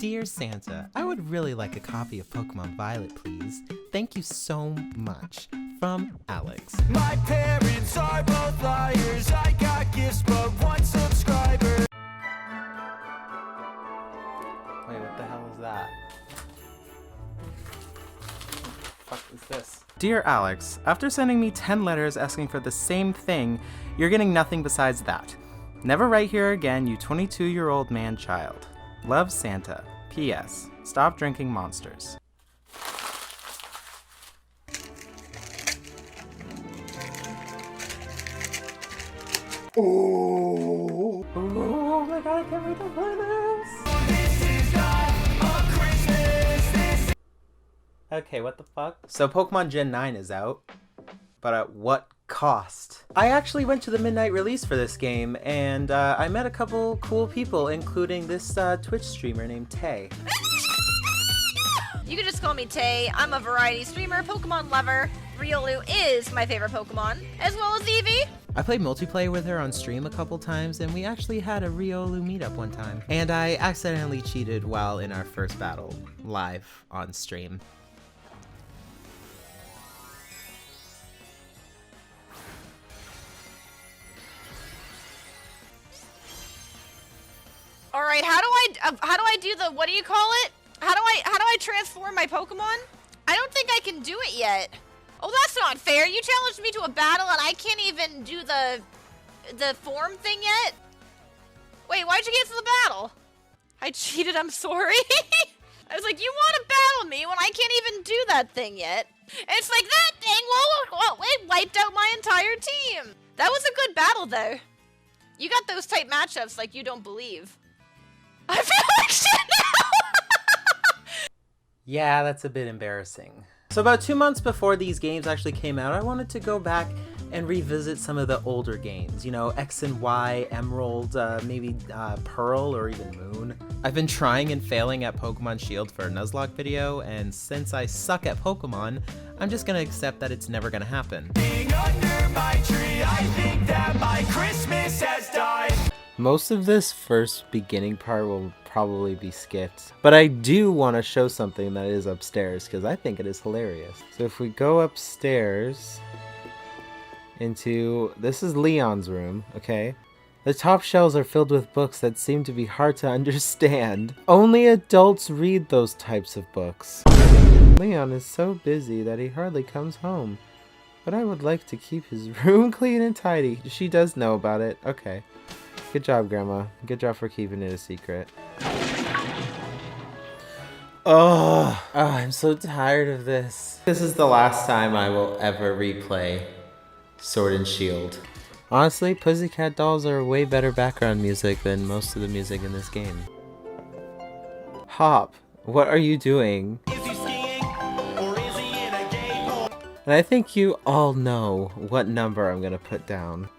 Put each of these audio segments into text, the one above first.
Dear Santa, I would really like a copy of Pokémon Violet, please. Thank you so much. From Alex. My parents are both liars. I got gifts, but one subscriber. Wait, what the hell is that? What the fuck is this? Dear Alex, after sending me 10 letters asking for the same thing, you're getting nothing besides that. Never write here again, you 22-year-old man-child. Love, Santa. P.S. Stop drinking Monsters. Oh my god, I can't wait to play this! This is not a Christmas. Okay, what the fuck? So Pokemon Gen 9 is out, but at what cost? I actually went to the midnight release for this game, and I met a couple cool people, including this Twitch streamer named Tay. You can just call me Tay. I'm a variety streamer, Pokemon lover. Riolu is my favorite Pokemon, as well as Eevee. I played multiplayer with her on stream a couple times, and we actually had a Riolu meetup one time. And I accidentally cheated while in our first battle, live on stream. All right, how do I do the, what do you call it? How do I transform my Pokemon? I don't think I can do it yet. Oh, that's not fair. You challenged me to a battle and I can't even do the form thing yet? Wait, why'd you get to the battle? I cheated, I'm sorry. I was like, you want to battle me when I can't even do that thing yet? And it's like, that thing, well, it wiped out my entire team. That was a good battle, though. You got those type matchups like you don't believe. I feel like shit now! Yeah, that's a bit embarrassing. So about 2 months before these games actually came out, I wanted to go back and revisit some of the older games. You know, X and Y, Emerald, maybe Pearl, or even Moon. I've been trying and failing at Pokemon Shield for a Nuzlocke video, and since I suck at Pokemon, I'm just gonna accept that it's never gonna happen. Being under my tree, I think that my Christmas has died. Most of this first beginning part will probably be skipped, but I do want to show something that is upstairs because I think it is hilarious. So if we go upstairs into, this is Leon's room, okay? The top shelves are filled with books that seem to be hard to understand. Only adults read those types of books. Leon is so busy that he hardly comes home, but I would like to keep his room clean and tidy. She does know about it. Okay. Good job, Grandma. Good job for keeping it a secret. Oh, I'm so tired of this. This is the last time I will ever replay Sword and Shield. Honestly, Pussycat Dolls are way better background music than most of the music in this game. Hop, what are you doing? Is he skiing or is he in a gay bar? And I think you all know what number I'm gonna put down.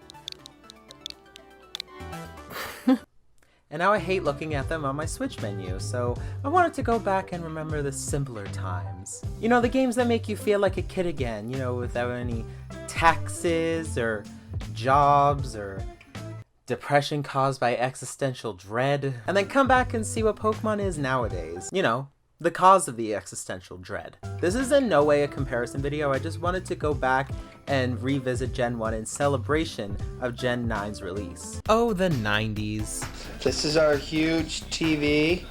And now I hate looking at them on my Switch menu, so I wanted to go back and remember the simpler times. You know, the games that make you feel like a kid again, you know, without any taxes or jobs or depression caused by existential dread. And then come back and see what Pokemon is nowadays. You know, the cause of the existential dread. This is in no way a comparison video, I just wanted to go back and revisit Gen 1 in celebration of Gen 9's release. Oh, the 90s. This is our huge TV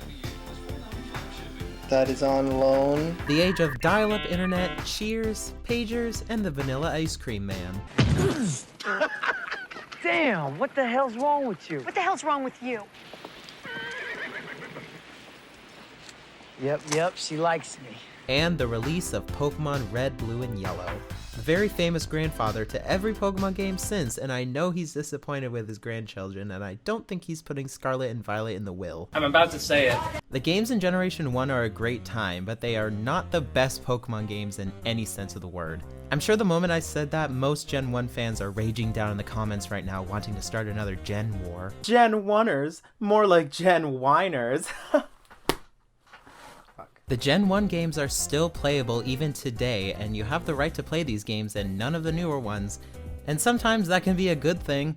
that is on loan. The age of dial-up internet, Cheers, pagers, and the Vanilla Ice Cream Man. Damn, what the hell's wrong with you? What the hell's wrong with you? Yep, she likes me. And the release of Pokémon Red, Blue, and Yellow. A very famous grandfather to every Pokemon game since, and I know he's disappointed with his grandchildren, and I don't think he's putting Scarlet and Violet in the will. I'm about to say it. The games in Generation 1 are a great time, but they are not the best Pokemon games in any sense of the word. I'm sure the moment I said that, most Gen 1 fans are raging down in the comments right now wanting to start another Gen war. Gen 1ers? More like Gen whiners. The Gen 1 games are still playable even today, and you have the right to play these games and none of the newer ones, and sometimes that can be a good thing.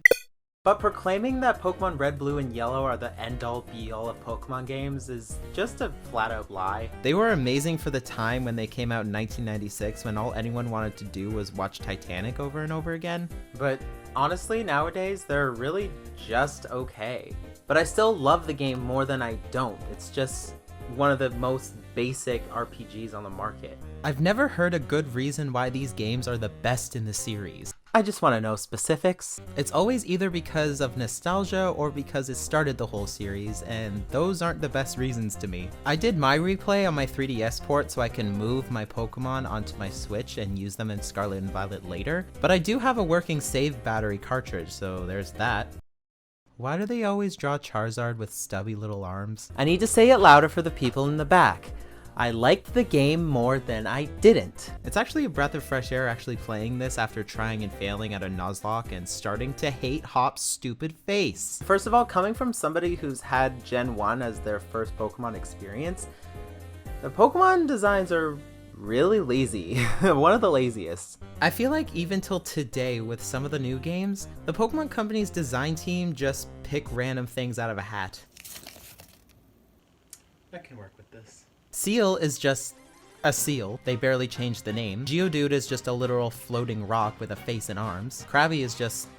But proclaiming that Pokemon Red, Blue, and Yellow are the end-all be-all of Pokemon games is just a flat-out lie. They were amazing for the time when they came out in 1996, when all anyone wanted to do was watch Titanic over and over again. But honestly, nowadays, they're really just okay. But I still love the game more than I don't. It's just one of the most basic RPGs on the market. I've never heard a good reason why these games are the best in the series. I just want to know specifics. It's always either because of nostalgia or because it started the whole series, and those aren't the best reasons to me. I did my replay on my 3DS port so I can move my Pokemon onto my Switch and use them in Scarlet and Violet later, but I do have a working save battery cartridge, so there's that. Why do they always draw Charizard with stubby little arms? I need to say it louder for the people in the back. I liked the game more than I didn't. It's actually a breath of fresh air actually playing this after trying and failing at a Nuzlocke and starting to hate Hop's stupid face. First of all, coming from somebody who's had Gen 1 as their first Pokemon experience, the Pokemon designs are really lazy. One of the laziest. I feel like even till today with some of the new games, the Pokemon Company's design team just pick random things out of a hat. I can work with this. Seal is just a seal. They barely changed the name. Geodude is just a literal floating rock with a face and arms. Krabby is just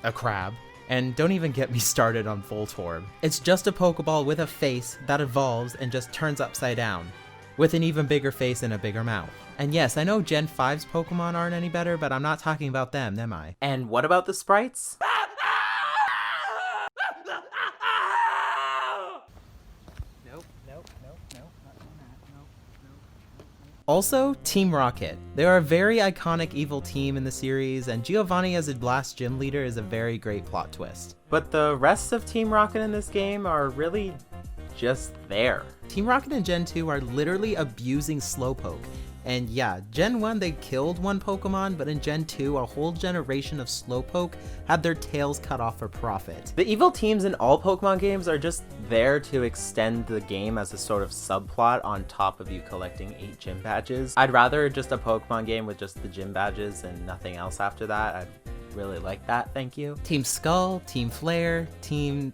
a crab. And don't even get me started on Voltorb. It's just a Pokeball with a face that evolves and just turns upside down, with an even bigger face and a bigger mouth. And yes, I know Gen 5's Pokemon aren't any better, but I'm not talking about them, am I? And what about the sprites? Also, Team Rocket. They are a very iconic evil team in the series, and Giovanni as a last gym leader is a very great plot twist. But the rest of Team Rocket in this game are really just there. Team Rocket and Gen 2 are literally abusing Slowpoke. And yeah, Gen 1 they killed one Pokemon, but in Gen 2 a whole generation of Slowpoke had their tails cut off for profit. The evil teams in all Pokemon games are just there to extend the game as a sort of subplot on top of you collecting 8 gym badges. I'd rather just a Pokemon game with just the gym badges and nothing else after that. I'd really like that, thank you. Team Skull, Team Flare, Team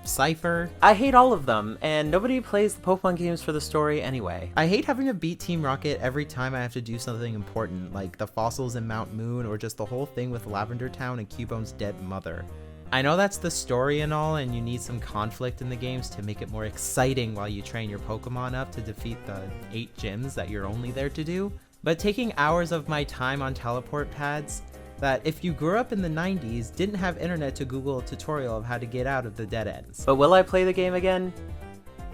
Cypher. I hate all of them, and nobody plays the Pokemon games for the story anyway. I hate having to beat Team Rocket every time I have to do something important, like the fossils in Mount Moon, or just the whole thing with Lavender Town and Cubone's dead mother. I know that's the story and all, and you need some conflict in the games to make it more exciting while you train your Pokemon up to defeat the 8 gyms that you're only there to do, but taking hours of my time on teleport pads that if you grew up in the 90s, didn't have internet to Google a tutorial of how to get out of the dead ends. But will I play the game again?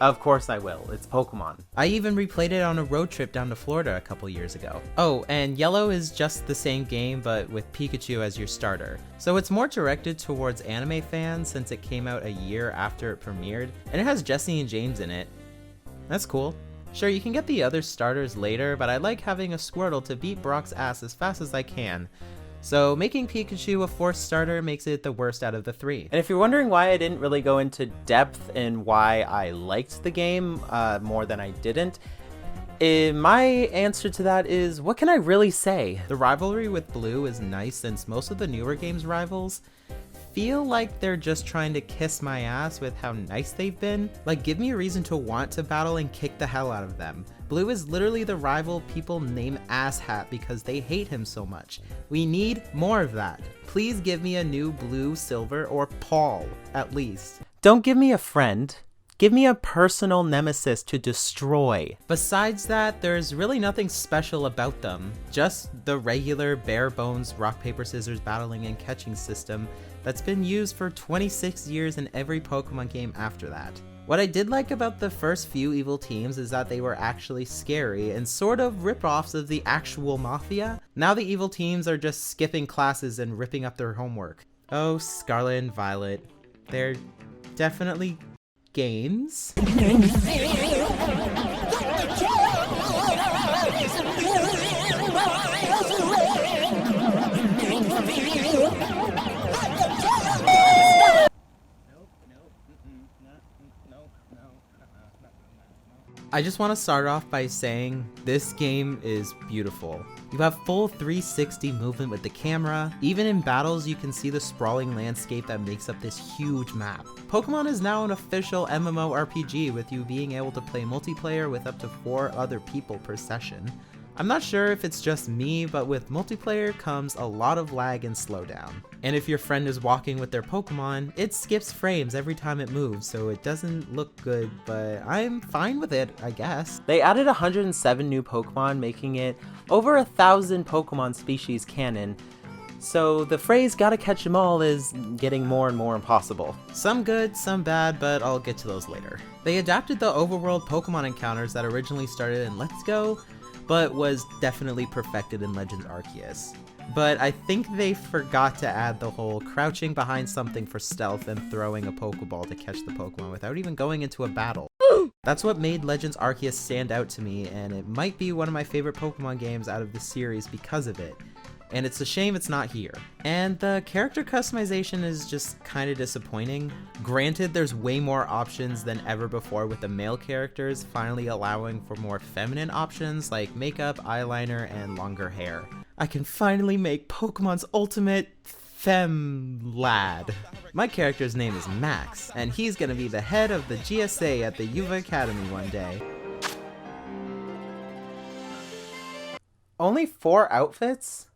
Of course I will, it's Pokemon. I even replayed it on a road trip down to Florida a couple years ago. Oh, and Yellow is just the same game, but with Pikachu as your starter. So it's more directed towards anime fans since it came out a year after it premiered, and it has Jesse and James in it. That's cool. Sure, you can get the other starters later, but I like having a Squirtle to beat Brock's ass as fast as I can. So making Pikachu a 4th starter makes it the worst out of the 3. And if you're wondering why I didn't really go into depth in why I liked the game more than I didn't, my answer to that is, what can I really say? The rivalry with Blue is nice since most of the newer games' rivals feel like they're just trying to kiss my ass with how nice they've been. Like, give me a reason to want to battle and kick the hell out of them. Blue is literally the rival people name Asshat because they hate him so much. We need more of that. Please give me a new Blue, Silver, or Paul, at least. Don't give me a friend. Give me a personal nemesis to destroy. Besides that, there's really nothing special about them. Just the regular bare bones rock, paper, scissors battling and catching system that's been used for 26 years in every Pokemon game after that. What I did like about the first few evil teams is that they were actually scary and sort of rip-offs of the actual Mafia. Now the evil teams are just skipping classes and ripping up their homework. Oh, Scarlet and Violet. They're definitely games. I just want to start off by saying this game is beautiful. You have full 360 movement with the camera. Even in battles, you can see the sprawling landscape that makes up this huge map. Pokemon is now an official MMORPG, with you being able to play multiplayer with up to 4 other people per session. I'm not sure if it's just me, but with multiplayer comes a lot of lag and slowdown. And if your friend is walking with their Pokemon, it skips frames every time it moves, so it doesn't look good, but I'm fine with it, I guess. They added 107 new Pokemon, making it over 1,000 Pokemon species canon, so the phrase "gotta catch 'em all" is getting more and more impossible. Some good, some bad, but I'll get to those later. They adapted the overworld Pokemon encounters that originally started in Let's Go, but was definitely perfected in Legends Arceus. But I think they forgot to add the whole crouching behind something for stealth and throwing a Pokeball to catch the Pokemon without even going into a battle. That's what made Legends Arceus stand out to me, and it might be one of my favorite Pokemon games out of the series because of it. And it's a shame it's not here. And the character customization is just kinda disappointing. Granted, there's way more options than ever before, with the male characters finally allowing for more feminine options like makeup, eyeliner, and longer hair. I can finally make Pokemon's ultimate femme lad. My character's name is Max, and he's gonna be the head of the GSA at the Yuva Academy one day. Only 4 outfits?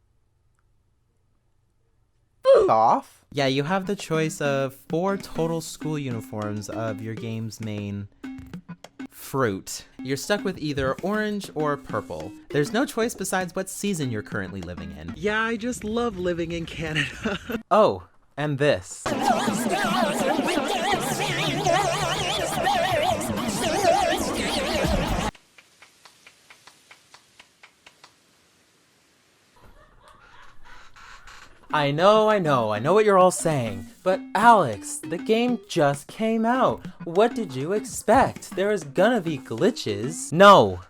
Off? Yeah, you have the choice of 4 total school uniforms of your game's main fruit. You're stuck with either orange or purple. There's no choice besides what season you're currently living in. Yeah, I just love living in Canada. Oh, and this. I know what you're all saying. But Alex, the game just came out. What did you expect? There is gonna be glitches. No,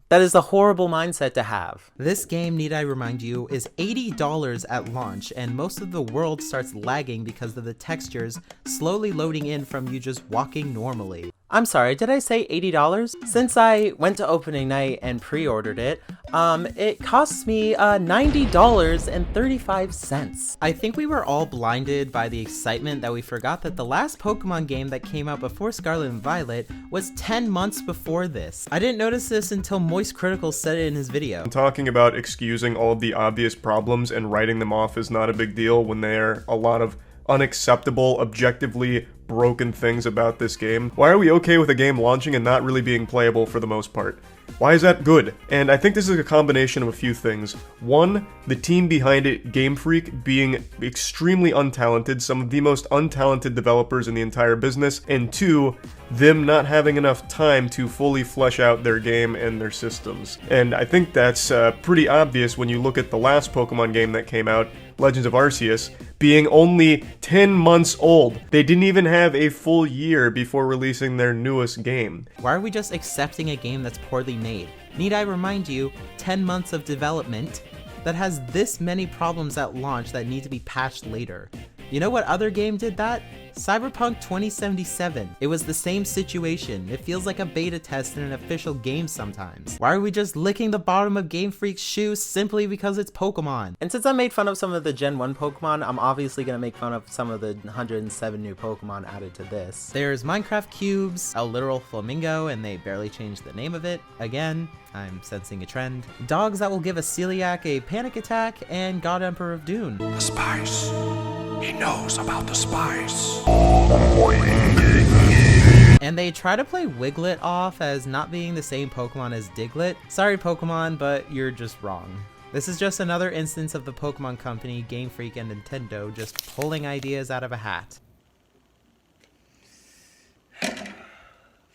that is a horrible mindset to have. This game, need I remind you, is $80 at launch, and most of the world starts lagging because of the textures slowly loading in from you just walking normally. I'm sorry, did I say $80? Since I went to opening night and pre-ordered it, it costs me $90.35. I think we were all blinded by the excitement that we forgot that the last Pokemon game that came out before Scarlet and Violet was 10 months before this. I didn't notice this until Moist Critical said it in his video. I'm talking about excusing all of the obvious problems and writing them off as not a big deal when there are a lot of unacceptable, objectively broken things about this game. Why are we okay with a game launching and not really being playable for the most part? Why is that good? And I think this is a combination of a few things. One, the team behind it, Game Freak, being extremely untalented, some of the most untalented developers in the entire business, and two, them not having enough time to fully flesh out their game and their systems. And I think that's pretty obvious when you look at the last Pokemon game that came out, Legends of Arceus, being only 10 months old. They didn't even have a full year before releasing their newest game. Why are we just accepting a game that's poorly made? Need I remind you, 10 months of development that has this many problems at launch that need to be patched later. You know what other game did that? Cyberpunk 2077. It was the same situation. It feels like a beta test in an official game sometimes. Why are we just licking the bottom of Game Freak's shoe simply because it's Pokemon? And since I made fun of some of the Gen 1 Pokemon, I'm obviously gonna make fun of some of the 107 new Pokemon added to this. There's Minecraft Cubes, a literal flamingo, and they barely changed the name of it. Again, I'm sensing a trend. Dogs that will give a celiac a panic attack, and God Emperor of Dune. The spice. He knows about the spice. And they try to play Wiglet off as not being the same Pokemon as Diglett. Sorry Pokemon, but you're just wrong. This is just another instance of the Pokemon Company, Game Freak, and Nintendo just pulling ideas out of a hat.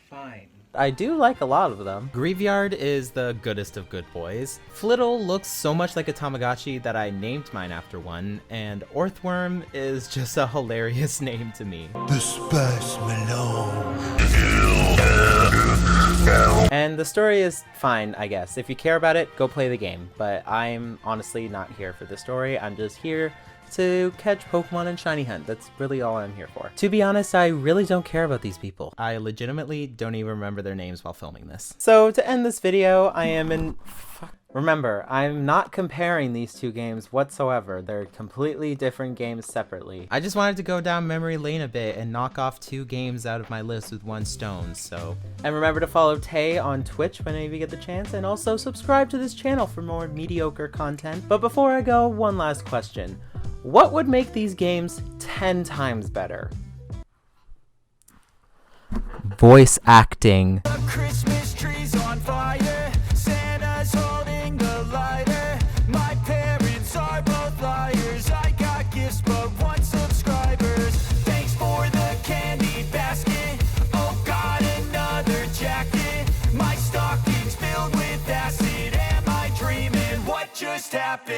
Fine. I do like a lot of them. Graveyard is the goodest of good boys. Flittle looks so much like a Tamagotchi that I named mine after one, and Orthworm is just a hilarious name to me. The spice melon. And the story is fine, I guess. If you care about it, go play the game. But I'm honestly not here for the story. I'm just here to catch Pokemon and shiny hunt. That's really all I'm here for. To be honest, I really don't care about these people. I legitimately don't even remember their names while filming this. So to end this video, I am in... Remember, I'm not comparing these two games whatsoever. They're completely different games separately. I just wanted to go down memory lane a bit and knock off 2 games out of my list with 1 stone, so. And remember to follow Tay on Twitch whenever you get the chance, and also subscribe to this channel for more mediocre content. But before I go, one last question. What would make these games 10 times better? Voice acting. The Christmas tree's on fire. Santa's holding the lighter. My parents are both liars. I got gifts but 1 subscribers. Thanks for the candy basket. Oh God, another jacket. My stocking's filled with acid. Am I dreaming? What just happened?